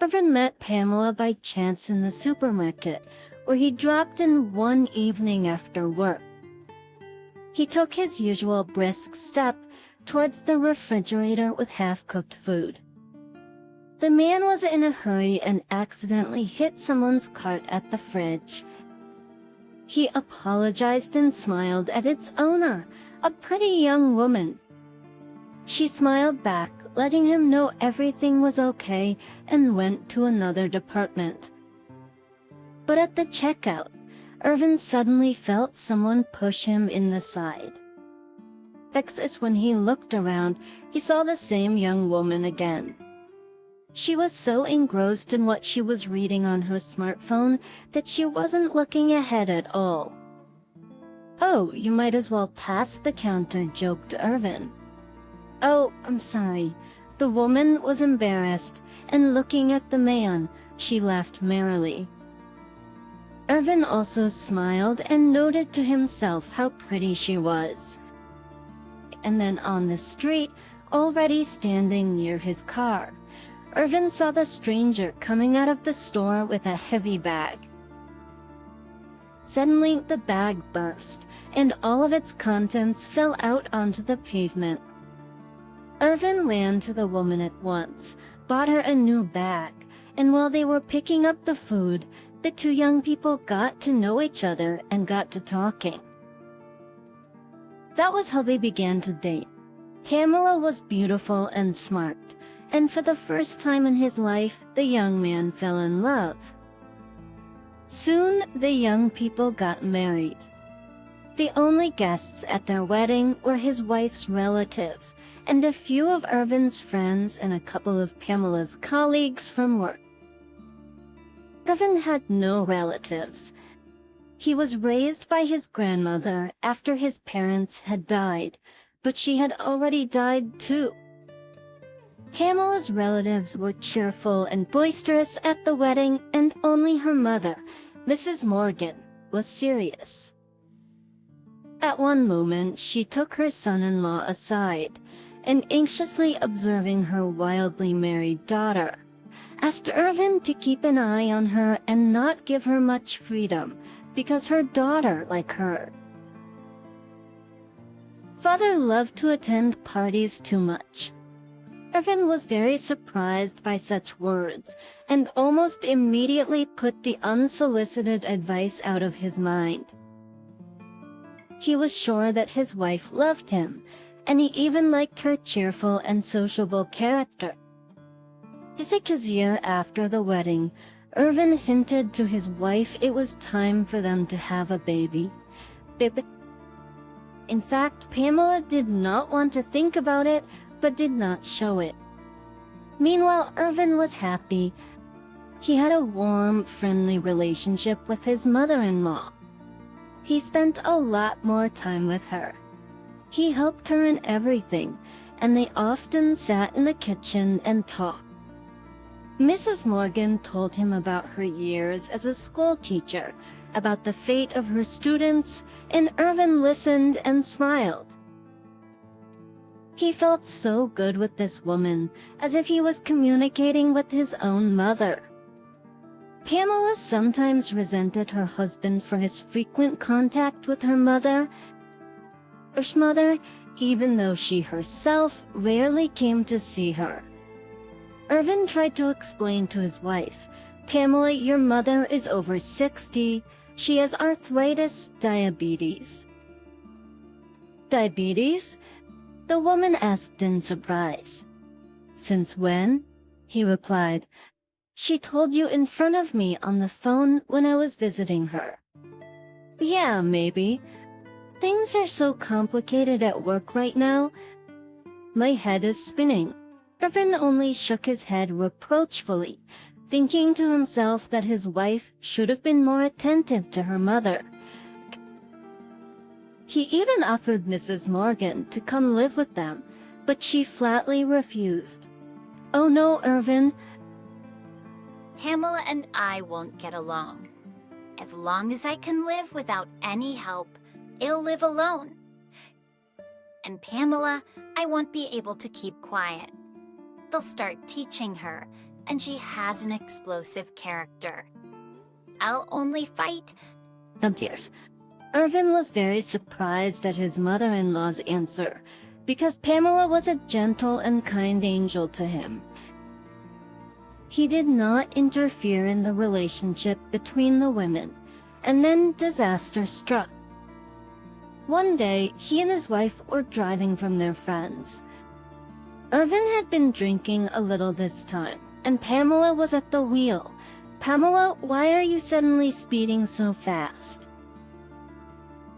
Irvin met Pamela by chance in the supermarket, where he dropped in one evening after work. He took his usual brisk step towards the refrigerator with half-cooked food. The man was in a hurry and accidentally hit someone's cart at the fridge. He apologized and smiled at its owner, a pretty young woman. She smiled back, letting him know everything was okay, and went to another department. But at the checkout, Irvin suddenly felt someone push him in the side. Next, when he looked around, he saw the same young woman again. She was so engrossed in what she was reading on her smartphone that she wasn't looking ahead at all. "Oh, you might as well pass the counter," joked Irvin. "Oh, I'm sorry." The woman was embarrassed, and looking at the man, she laughed merrily. Irvin also smiled and noted to himself how pretty she was. And then on the street, already standing near his car, Irvin saw the stranger coming out of the store with a heavy bag. Suddenly, the bag burst, and all of its contents fell out onto the pavement. Irvin ran to the woman at once, bought her a new bag, and while they were picking up the food, the two young people got to know each other and got to talking. That was how they began to date. Pamela was beautiful and smart, and for the first time in his life, the young man fell in love. Soon, the young people got married. The only guests at their wedding were his wife's relatives, and a few of Irvin's friends and a couple of Pamela's colleagues from work. Irvin had no relatives. He was raised by his grandmother after his parents had died, but she had already died too. Pamela's relatives were cheerful and boisterous at the wedding, and only her mother, Mrs. Morgan, was serious. At one moment, she took her son-in-law aside, and anxiously observing her wildly married daughter, asked Irvin to keep an eye on her and not give her much freedom, because her daughter liked her. Father loved to attend parties too much. Irvin was very surprised by such words, and almost immediately put the unsolicited advice out of his mind. He was sure that his wife loved him, and he even liked her cheerful and sociable character. 6 years after the wedding, Irvin hinted to his wife it was time for them to have a baby. In fact, Pamela did not want to think about it, but did not show it. Meanwhile, Irvin was happy. He had a warm, friendly relationship with his mother-in-law. He spent a lot more time with her. He helped her in everything, and they often sat in the kitchen and talked. Mrs. Morgan told him about her years as a school teacher, about the fate of her students, and Irvin listened and smiled. He felt so good with this woman, as if he was communicating with his own mother. Pamela sometimes resented her husband for his frequent contact with her mother, even though she herself rarely came to see her. Irvin tried to explain to his wife, "Pamela, your mother is over 60. She has arthritis, diabetes." "Diabetes?" the woman asked in surprise. "Since when?" he replied. "She told you in front of me on the phone when I was visiting her." "Yeah, maybe. Things are so complicated at work right now. My head is spinning." Irvin only shook his head reproachfully, thinking to himself that his wife should have been more attentive to her mother. He even offered Mrs. Morgan to come live with them, but she flatly refused. "Oh no, Irvin. Pamela and I won't get along. As long as I can live without any help, I'll live alone. And Pamela, I won't be able to keep quiet. They'll start teaching her, and she has an explosive character. I'll only fight. Some tears. Irvin was very surprised at his mother-in-law's answer, because Pamela was a gentle and kind angel to him. He did not interfere in the relationship between the women, and then disaster struck. One day, he and his wife were driving from their friends. Irvin had been drinking a little this time, and Pamela was at the wheel. "Pamela, why are you suddenly speeding so fast?"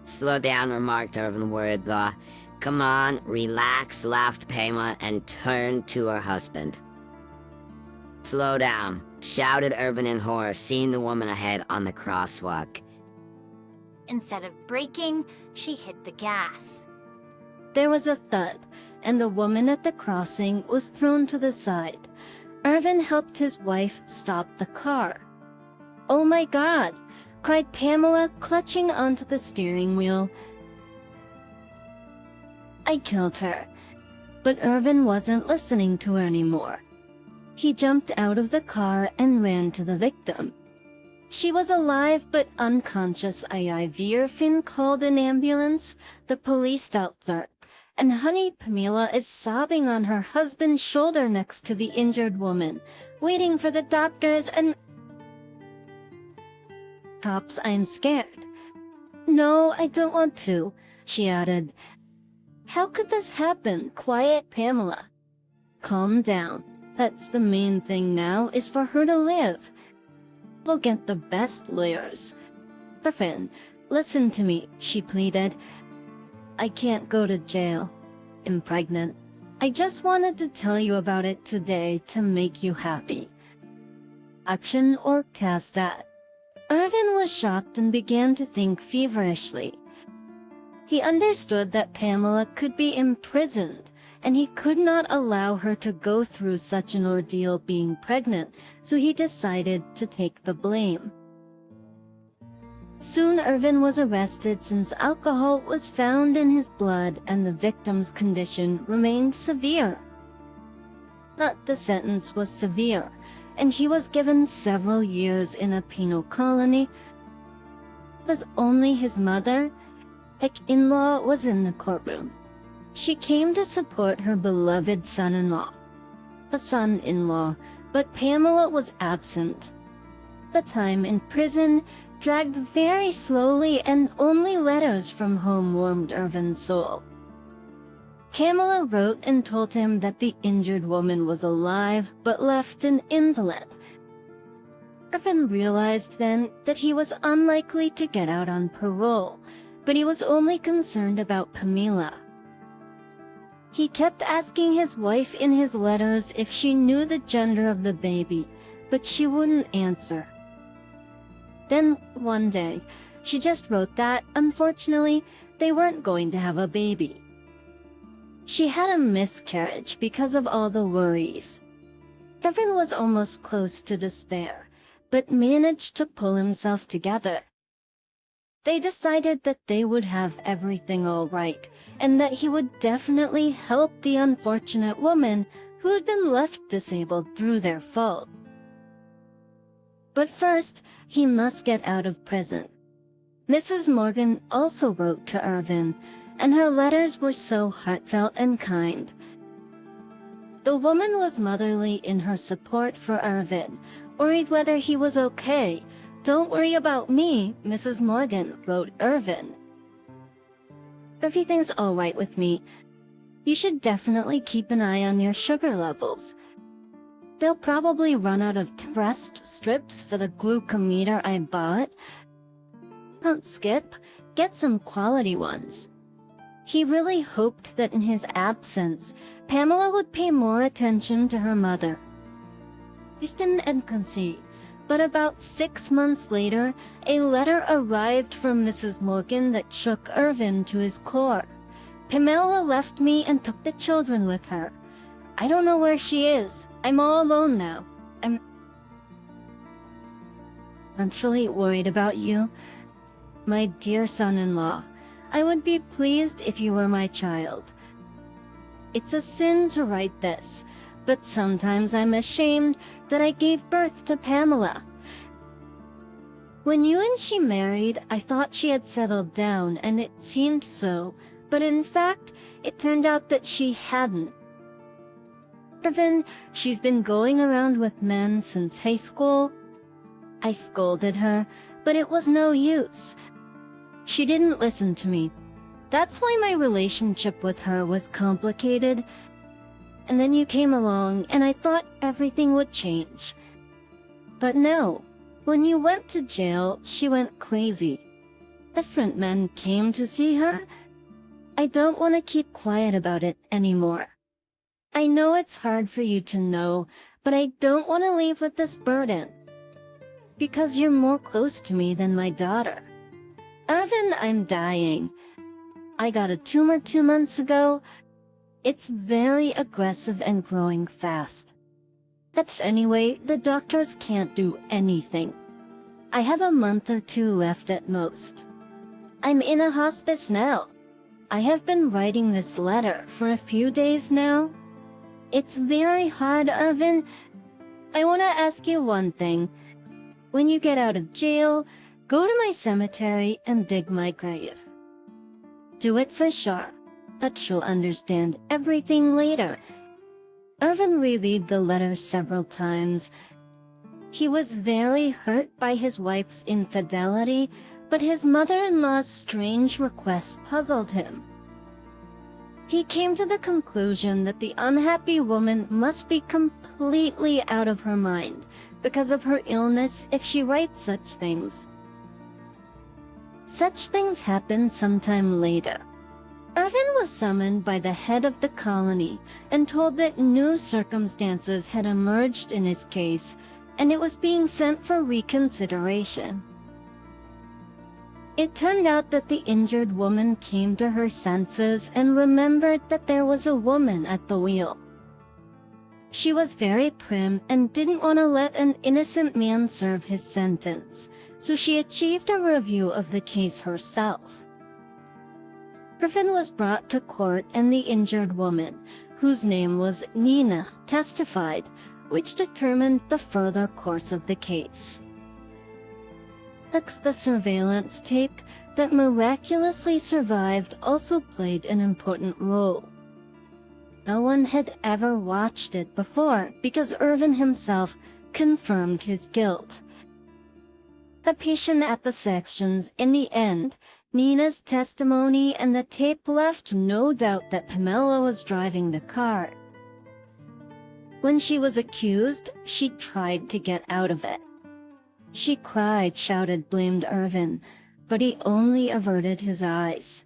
"Slow down," remarked Irvin worriedly. "Come on, relax," laughed Pamela and turned to her husband. "Slow down," shouted Irvin in horror, seeing the woman ahead on the crosswalk. Instead of braking, she hit the gas. There was a thud, and the woman at the crossing was thrown to the side. Irvin helped his wife stop the car. "Oh my God!" cried Pamela, clutching onto the steering wheel. "I killed her." But Irvin wasn't listening to her anymore. He jumped out of the car and ran to the victim. She was alive but unconscious. Irvin called an ambulance. The police stopped her, and honey Pamela is sobbing on her husband's shoulder next to the injured woman, waiting for the doctors and... "Cops, I'm scared." "No, I don't want to," she added. "How could this happen?" "Quiet, Pamela. Calm down. That's the main thing now, is for her to live. We'll get the best lawyers." "Irvin, listen to me," she pleaded. "I can't go to jail. I'm pregnant. I just wanted to tell you about it today to make you happy." Action or test that? Irvin was shocked and began to think feverishly. He understood that Pamela could be imprisoned, and he could not allow her to go through such an ordeal being pregnant, so he decided to take the blame. Soon Irvin was arrested since alcohol was found in his blood and the victim's condition remained severe. But the sentence was severe, and he was given several years in a penal colony. It was only his mother, in-law, was in the courtroom. She came to support her beloved son-in-law, but Pamela was absent. The time in prison dragged very slowly, and only letters from home warmed Irvin's soul. Pamela wrote and told him that the injured woman was alive but left an invalid. Irvin realized then that he was unlikely to get out on parole, but he was only concerned about Pamela. He kept asking his wife in his letters if she knew the gender of the baby, but she wouldn't answer. Then, one day, she just wrote that, unfortunately, they weren't going to have a baby. She had a miscarriage because of all the worries. Irvin was almost close to despair, but managed to pull himself together. They decided that they would have everything all right, and that he would definitely help the unfortunate woman who had been left disabled through their fault. But first, he must get out of prison. Mrs. Morgan also wrote to Irvin, and her letters were so heartfelt and kind. The woman was motherly in her support for Irvin, worried whether he was okay. "Don't worry about me," Mrs. Morgan wrote Irvin. "Everything's all right with me. You should definitely keep an eye on your sugar levels. They'll probably run out of rest strips for the glucometer I bought. Don't skip, get some quality ones." He really hoped that in his absence, Pamela would pay more attention to her mother. Houston and Quincy. But about 6 months later, a letter arrived from Mrs. Morgan that shook Irvin to his core. "Pamela left me and took the children with her. I don't know where she is. I'm all alone now. I'm actually worried about you. My dear son-in-law, I would be pleased if you were my child. It's a sin to write this, but sometimes I'm ashamed that I gave birth to Pamela. When you and she married, I thought she had settled down, and it seemed so, but in fact, it turned out that she hadn't. Irvin, she's been going around with men since high school. I scolded her, but it was no use. She didn't listen to me. That's why my relationship with her was complicated. And then you came along, and I thought everything would change. But no, when you went to jail, she went crazy. Different men came to see her. I don't want to keep quiet about it anymore. I know it's hard for you to know, but I don't want to leave with this burden. Because you're more close to me than my daughter. Irvin, I'm dying. I got a tumor 2 months ago. It's very aggressive and growing fast. But anyway, the doctors can't do anything. I have a month or 2 left at most. I'm in a hospice now. I have been writing this letter for a few days now. It's very hard, Irvin. I want to ask you one thing. When you get out of jail, go to my cemetery and dig my grave. Do it for sure, but she'll understand everything later. Irvin reread the letter several times. He was very hurt by his wife's infidelity, but his mother-in-law's strange request puzzled him. He came to the conclusion that the unhappy woman must be completely out of her mind because of her illness if she writes such things. Such things happened sometime later. Irvin was summoned by the head of the colony and told that new circumstances had emerged in his case, and it was being sent for reconsideration. It turned out that the injured woman came to her senses and remembered that there was a woman at the wheel. She was very prim and didn't want to let an innocent man serve his sentence, so she achieved a review of the case herself. Irvin was brought to court and the injured woman, whose name was Nina, testified, which determined the further course of the case. The surveillance tape that miraculously survived also played an important role. No one had ever watched it before because Irvin himself confirmed his guilt. The patient appositions in the end, Nina's testimony and the tape left no doubt that Pamela was driving the car. When she was accused, she tried to get out of it. She cried, shouted, blamed Irvin, but he only averted his eyes.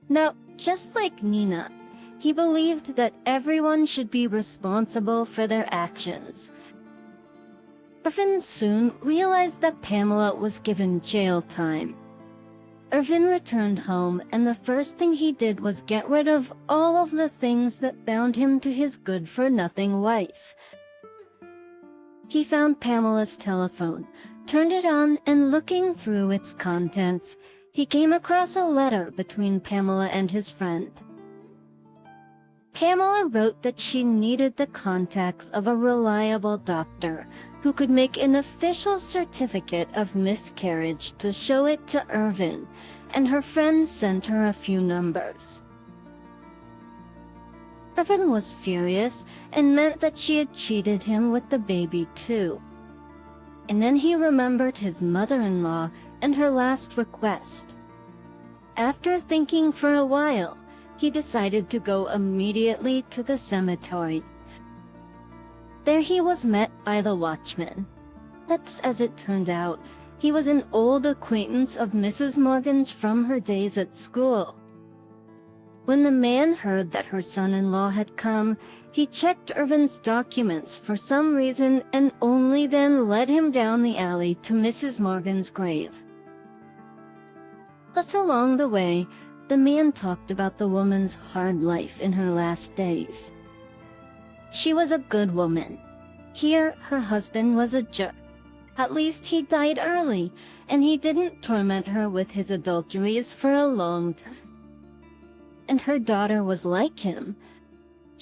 Now, just like Nina, he believed that everyone should be responsible for their actions. Irvin soon realized that Pamela was given jail time. Irvin returned home, and the first thing he did was get rid of all of the things that bound him to his good-for-nothing wife. He found Pamela's telephone, turned it on, and looking through its contents, he came across a letter between Pamela and his friend. Pamela wrote that she needed the contacts of a reliable doctor who could make an official certificate of miscarriage to show it to Irvin, and her friend sent her a few numbers. Irvin was furious and meant that she had cheated him with the baby too. And then he remembered his mother-in-law and her last request. After thinking for a while, he decided to go immediately to the cemetery. There he was met by the watchman. That's as it turned out, he was an old acquaintance of Mrs. Morgan's from her days at school. When the man heard that her son-in-law had come, he checked Irvin's documents for some reason and only then led him down the alley to Mrs. Morgan's grave. Thus along the way, the man talked about the woman's hard life in her last days. She was a good woman. Here, her husband was a jerk. At least he died early, and he didn't torment her with his adulteries for a long time. And her daughter was like him.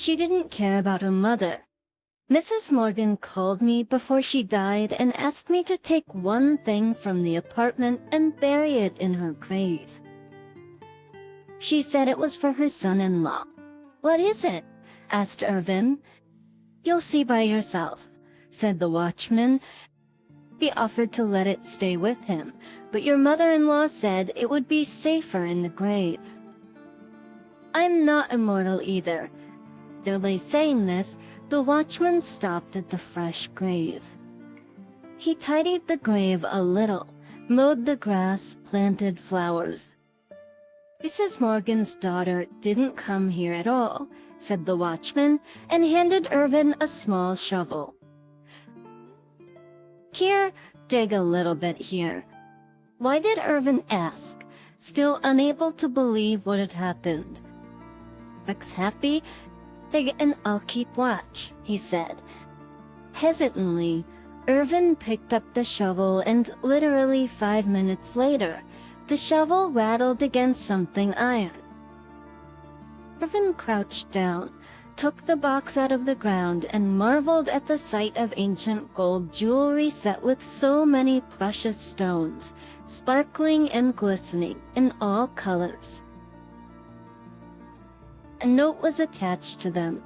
She didn't care about her mother. Mrs. Morgan called me before she died and asked me to take one thing from the apartment and bury it in her grave. She said it was for her son-in-law. "What is it?" asked Irvin. "You'll see by yourself," said the watchman. He offered to let it stay with him, but your mother-in-law said it would be safer in the grave. "I'm not immortal either." Barely saying this, the watchman stopped at the fresh grave. He tidied the grave a little, mowed the grass, planted flowers. "Mrs. Morgan's daughter didn't come here at all," said the watchman, and handed Irvin a small shovel. "Here, dig a little bit here." Why did Irvin ask, still unable to believe what had happened? "Looks happy? Dig and I'll keep watch," he said. Hesitantly, Irvin picked up the shovel and literally 5 minutes later, the shovel rattled against something iron. Irvin crouched down, took the box out of the ground, and marveled at the sight of ancient gold jewelry set with so many precious stones, sparkling and glistening in all colors. A note was attached to them.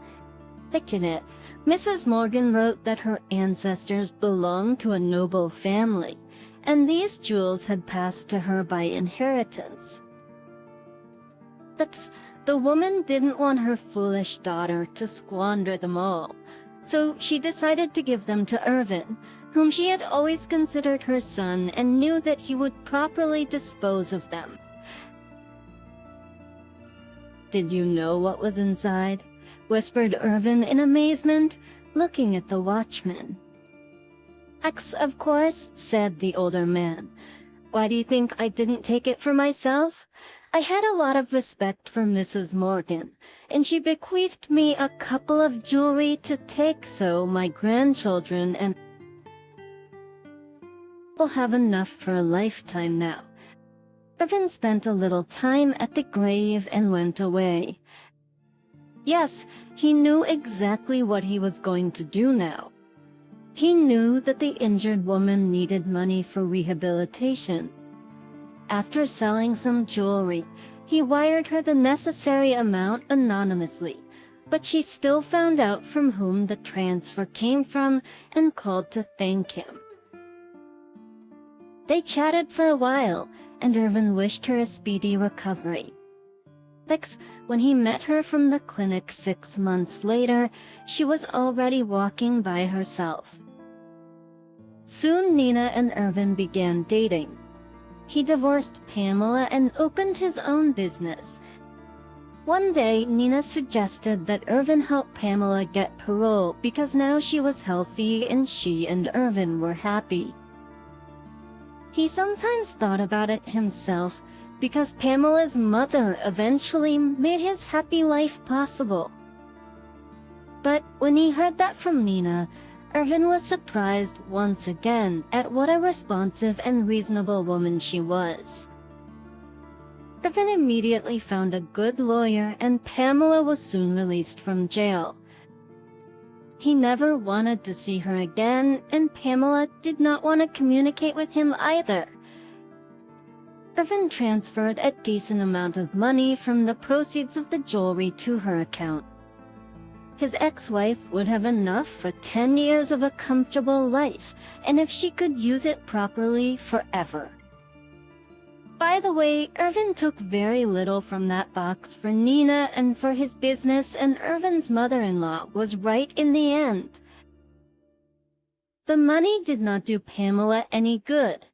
In it, Mrs. Morgan wrote that her ancestors belonged to a noble family, and these jewels had passed to her by inheritance. The woman didn't want her foolish daughter to squander them all, so she decided to give them to Irvin, whom she had always considered her son and knew that he would properly dispose of them. "Did you know what was inside?" whispered Irvin in amazement, looking at the watchman. Of course," said the older man. "Why do you think I didn't take it for myself? I had a lot of respect for Mrs. Morgan, and she bequeathed me a couple of jewelry to take so my grandchildren and will have enough for a lifetime now." Irvin spent a little time at the grave and went away. Yes, he knew exactly what he was going to do now. He knew that the injured woman needed money for rehabilitation. After selling some jewelry, he wired her the necessary amount anonymously, but she still found out from whom the transfer came from and called to thank him. They chatted for a while, and Irvin wished her a speedy recovery. When he met her from the clinic 6 months later, she was already walking by herself. Soon Nina and Irvin began dating. He divorced Pamela and opened his own business. One day, Nina suggested that Irvin help Pamela get parole because now she was healthy and she and Irvin were happy. He sometimes thought about it himself because Pamela's mother eventually made his happy life possible. But when he heard that from Nina, Irvin was surprised once again at what a responsive and reasonable woman she was. Irvin immediately found a good lawyer and Pamela was soon released from jail. He never wanted to see her again, and Pamela did not want to communicate with him either. Irvin transferred a decent amount of money from the proceeds of the jewelry to her account. His ex-wife would have enough for 10 years of a comfortable life, and if she could use it properly, forever. By the way, Irvin took very little from that box for Nina and for his business, and Irvin's mother-in-law was right in the end. The money did not do Pamela any good.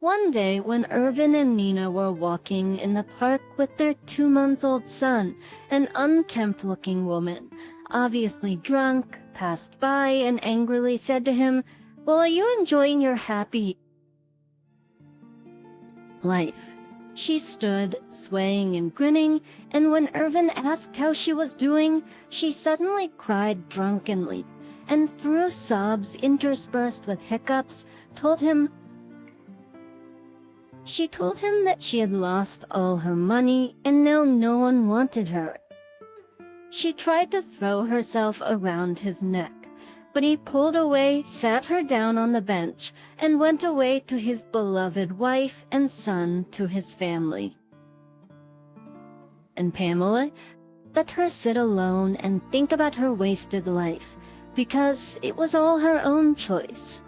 One day, when Irvin and Nina were walking in the park with their 2-month-old son, an unkempt-looking woman, obviously drunk, passed by and angrily said to him, "Well, are you enjoying your happy life?" She stood, swaying and grinning, and when Irvin asked how she was doing, she suddenly cried drunkenly, and through sobs interspersed with hiccups, told him that she had lost all her money and now no one wanted her. She tried to throw herself around his neck, but he pulled away, sat her down on the bench, and went away to his beloved wife and son, to his family. And Pamela let her sit alone and think about her wasted life, because it was all her own choice.